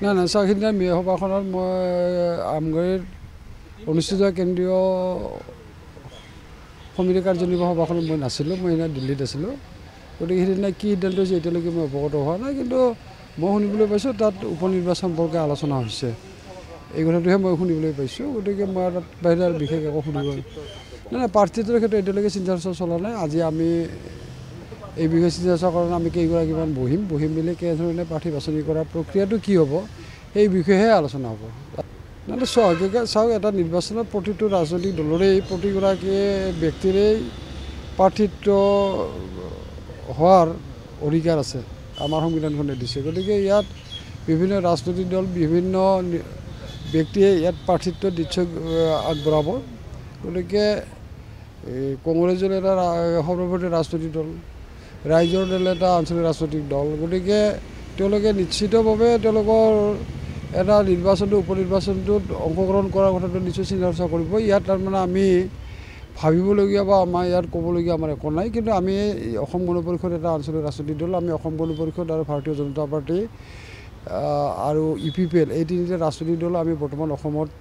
না না চাৰিদিনীয়া মেয়ৰ সভাখনত মই আমগুৰিত অনুষ্ঠিত কেন্দ্ৰীয় সমিতি কাৰ্যনিৰ্বাহক সভাখনত মই নাছিলোঁ, মই সেইদিনা দিল্লীত আছিলোঁ। গতিকে সেইদিনা কি সিদ্ধান্ত হৈছে এতিয়ালৈকে মই অৱগত হোৱা নাই, কিন্তু মই শুনিবলৈ পাইছোঁ তাত উপ নিৰ্বাচন সম্পৰ্কে আলোচনা হৈছে, এই কথাটোহে মই শুনিবলৈ পাইছোঁ। গতিকে মই তাত বাহিৰে বিশেষ একো শুনিব নাই। প্ৰাৰ্থীটোৰ ক্ষেত্ৰত এতিয়ালৈকে চিন্তা চৰ্চা চলা নাই। আজি আমি এই বিষয়ে চিন্তা চৰ্চা কৰা আমি কেইগৰাকীমান বহিম মেলি কেনেধৰণে প্ৰাৰ্থী বাছনি কৰা প্ৰক্ৰিয়াটো কি হ'ব সেই বিষয়েহে আলোচনা হ'ব। মানে চাওক এটা নিৰ্বাচনত প্ৰতিটো ৰাজনৈতিক দলৰেই প্ৰতিগৰাকী ব্যক্তিৰেই প্ৰাৰ্থিত্ব হোৱাৰ অধিকাৰ আছে, আমাৰ সংবিধানখনে দিছে। গতিকে ইয়াত বিভিন্ন ৰাজনৈতিক দল বিভিন্ন ব্যক্তিয়ে ইয়াত প্ৰাৰ্থিত্ব নিশ্চয় আগবঢ়াব। গতিকে কংগ্ৰেছ দল এটা সৰ্বভাৰতীয় ৰাজনৈতিক দল, ৰাইজৰ দল এটা আঞ্চলিক ৰাজনৈতিক দল। গতিকে তেওঁলোকে নিশ্চিতভাৱে তেওঁলোকৰ এটা নিৰ্বাচনটো উপ নিৰ্বাচনটোত অংশগ্ৰহণ কৰাৰ কথাটো নিশ্চয় চিন্তা চৰ্চা কৰিব। ইয়াত তাৰমানে আমি ভাবিবলগীয়া বা আমাৰ ইয়াত ক'বলগীয়া আমাৰ একো নাই। কিন্তু আমি অসম গণ পৰিষদ এটা আঞ্চলিক ৰাজনৈতিক দল, আমি অসম গণ পৰিষদ আৰু ভাৰতীয় জনতা পাৰ্টি আৰু UPPL এই তিনিটা ৰাজনৈতিক দল আমি বৰ্তমান অসমত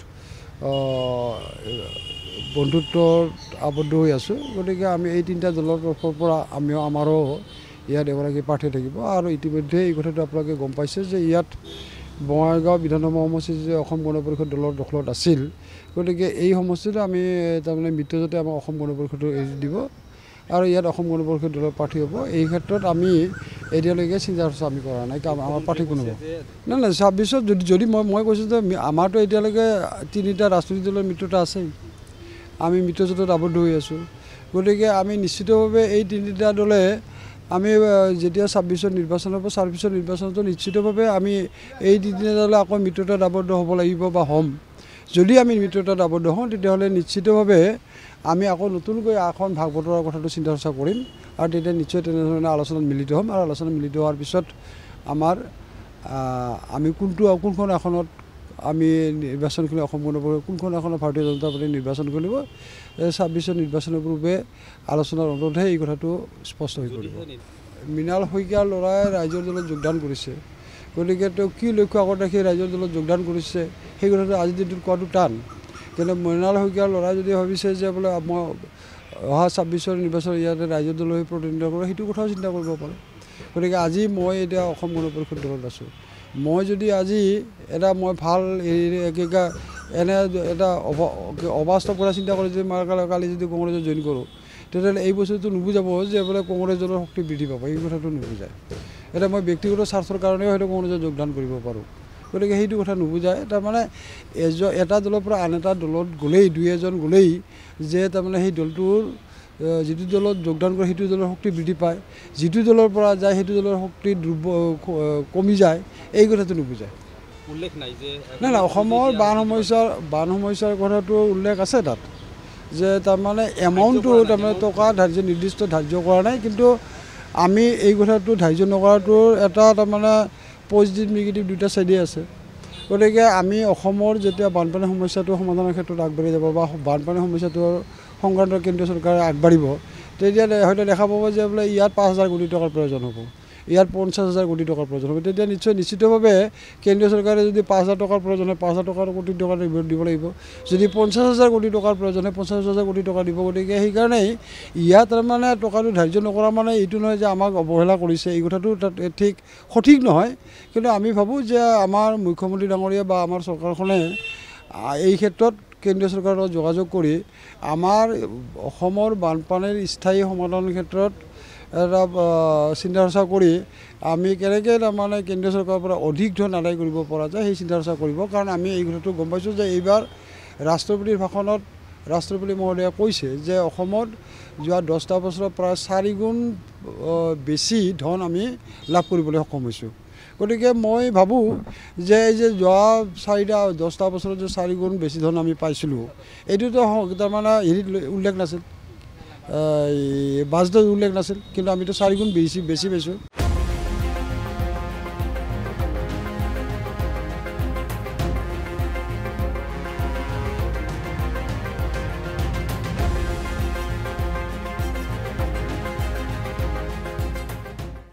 বন্ধুত্বত আবদ্ধ হৈ আছোঁ। গতিকে আমি এই তিনিটা দলৰ তৰফৰ পৰা আমাৰো ইয়াত এগৰাকী প্ৰাৰ্থী থাকিব। আৰু ইতিমধ্যে এই কথাটো আপোনালোকে গম পাইছে যে ইয়াত বঙাইগাঁও বিধানসভা সমষ্টি যে অসম গণ পৰিষদ দলৰ দখলত আছিল। গতিকে এই সমষ্টিটো আমি তাৰমানে মিত্ৰজোঁটে আমাক অসম গণ পৰিষদক এৰি দিব আৰু ইয়াত অসম গণ পৰিষদ দলৰ প্ৰাৰ্থী হ'ব। এই ক্ষেত্ৰত আমি এতিয়ালৈকে চিন্তা চৰ্চা আমি কৰা নাই, কাৰণ আমাৰ প্ৰাৰ্থী কোনো হ'ব নাই। 26ত যদি মই কৈছোঁ যে আমাৰতো এতিয়ালৈকে তিনিটা ৰাজনৈতিক দলৰ মিত্ৰতা আছেই, আমি মিত্ৰজোঁটত আবদ্ধ হৈ আছোঁ। গতিকে আমি নিশ্চিতভাৱে এই তিনিটা দলে আমি যেতিয়া 26ত নিৰ্বাচন হ'ব, 26ৰ নিৰ্বাচনতো নিশ্চিতভাৱে আমি এই তিনিটা দলে আকৌ মিত্ৰতাত আবদ্ধ হ'ব লাগিব বা হ'ম। যদি আমি মিত্ৰতাত আবদ্ধ হওঁ তেতিয়াহ'লে নিশ্চিতভাৱে আমি আকৌ নতুনকৈ এখন ভাগ বতৰাৰ কথাটো চিন্তা চৰ্চা কৰিম আৰু তেতিয়া নিশ্চয় তেনেধৰণে আলোচনাত মিলিত হ'ম। আৰু আলোচনাত মিলিত হোৱাৰ পিছত আমি কোনখন আসনত আমি নিৰ্বাচন কৰি অসম গণ পৰিষদ কোনখন আসনত ভাৰতীয় জনতা পাৰ্টীয়ে নিৰ্বাচন কৰিব, 26ৰ নিৰ্বাচনৰ পূৰ্বে আলোচনাৰ অন্ততহে এই কথাটো স্পষ্ট হৈ পৰিব। মৃণাল শইকীয়াৰ ল'ৰাই ৰাইজৰ দলত যোগদান কৰিছে। গতিকে তেওঁ কি লক্ষ্য আগত ৰাখি ৰাইজৰ দলত যোগদান কৰিছে সেই কথাটো আজিৰ দিনটোত কোৱাটো টান। কিন্তু মৃণাল শইকীয়াৰ ল'ৰাই যদি ভাবিছে যে বোলে মই অহা 26ৰ নিৰ্বাচনত ইয়াতে ৰাইজৰ দল হৈ প্ৰতিনিধিত্ব কৰোঁ, সেইটো কথাও চিন্তা কৰিব পাৰে। গতিকে আজি মই এতিয়া অসম গণ পৰিষদ দলত আছোঁ। মই যদি আজি এটা মই ভাল এনে এটা অবাস্তৱ কথা চিন্তা কৰি যদি মই কালি যদি কংগ্ৰেছত জইন কৰোঁ, তেতিয়াহ'লে এই বস্তুটো নুবুজাব যে বোলে কংগ্ৰেছ দলৰ শক্তি বৃদ্ধি পাব, এই কথাটো নুবুজায়। এতিয়া মই ব্যক্তিগত স্বাৰ্থৰ কাৰণেও হয়তো কংগ্ৰেছত যোগদান কৰিব পাৰোঁ। গতিকে সেইটো কথা নুবুজায়। তাৰমানে এটা দলৰ পৰা আন এটা দলত গ'লেই দুই এজন গ'লেই যে তাৰমানে সেই দলটোৰ যিটো দলত যোগদান কৰে সেইটো দলৰ শক্তি বৃদ্ধি পায়, যিটো দলৰ পৰা যায় সেইটো দলৰ শক্তি কমি যায়, এই কথাটো নুবুজায়। উল্লেখ নাই যে নাই অসমৰ বান সমস্যাৰ কথাটো উল্লেখ আছে তাত, যে তাৰমানে এমাউণ্টটো তাৰমানে টকা নিৰ্দিষ্ট ধাৰ্য কৰা নাই। কিন্তু আমি এই কথাটো ধাৰ্য নকৰাটোৰ এটা তাৰমানে পজিটিভ নিগেটিভ দুটা চাইডেই আছে। গতিকে আমি অসমৰ যেতিয়া বানপানী সমস্যাটো সমাধানৰ ক্ষেত্ৰত আগবাঢ়ি যাব বা বানপানী সমস্যাটোৰ সংক্ৰান্তত কেন্দ্ৰীয় চৰকাৰে আগবাঢ়িব, তেতিয়া হয়তো দেখা পাব যে বোলে ইয়াত 5,000 কোটি টকাৰ প্ৰয়োজন হ'ব, ইয়াত 50,000 কোটি টকাৰ প্ৰয়োজন হ'ব। তেতিয়া নিশ্চিতভাৱে কেন্দ্ৰীয় চৰকাৰে যদি 5,000 টকাৰ প্ৰয়োজন হয় 5,000 কোটি টকা দিব লাগিব, যদি 50,000 কোটি টকাৰ প্ৰয়োজন হয় 50,000 কোটি টকা দিব। গতিকে সেইকাৰণেই ইয়াত তাৰমানে টকাটো ধাৰ্য নকৰা মানে এইটো নহয় যে আমাক অৱহেলা কৰিছে, এই কথাটো তাত সঠিক নহয়। কিন্তু আমি ভাবোঁ যে আমাৰ মুখ্যমন্ত্ৰী ডাঙৰীয়া বা আমাৰ চৰকাৰখনে এই ক্ষেত্ৰত কেন্দ্ৰীয় চৰকাৰৰ লগত যোগাযোগ কৰি আমাৰ অসমৰ বানপানীৰ স্থায়ী সমাধানৰ ক্ষেত্ৰত এটা চিন্তা চৰ্চা কৰি আমি কেনেকৈ তাৰমানে কেন্দ্ৰীয় চৰকাৰৰ পৰা অধিক ধন আদায় কৰিব পৰা যায় সেই চিন্তা চৰ্চা কৰিব। কাৰণ আমি এই কথাটো গম পাইছোঁ যে এইবাৰ ৰাষ্ট্ৰপতিৰ ভাষণত ৰাষ্ট্ৰপতি মহোদয়ে কৈছে যে অসমত যোৱা 10টা বছৰত প্ৰায় 4 গুণ বেছি ধন আমি লাভ কৰিবলৈ সক্ষম হৈছোঁ। গতিকে মই ভাবোঁ যে এই যে যোৱা 10টা বছৰত যে 4 গুণ বেছি ধন আমি পাইছিলোঁ, এইটোতো তাৰমানে হেৰিত উল্লেখ নাছিল, বাজেটত উল্লেখ নাছিল, কিন্তু আমিতো 4 গুণ বেছি পাইছোঁ।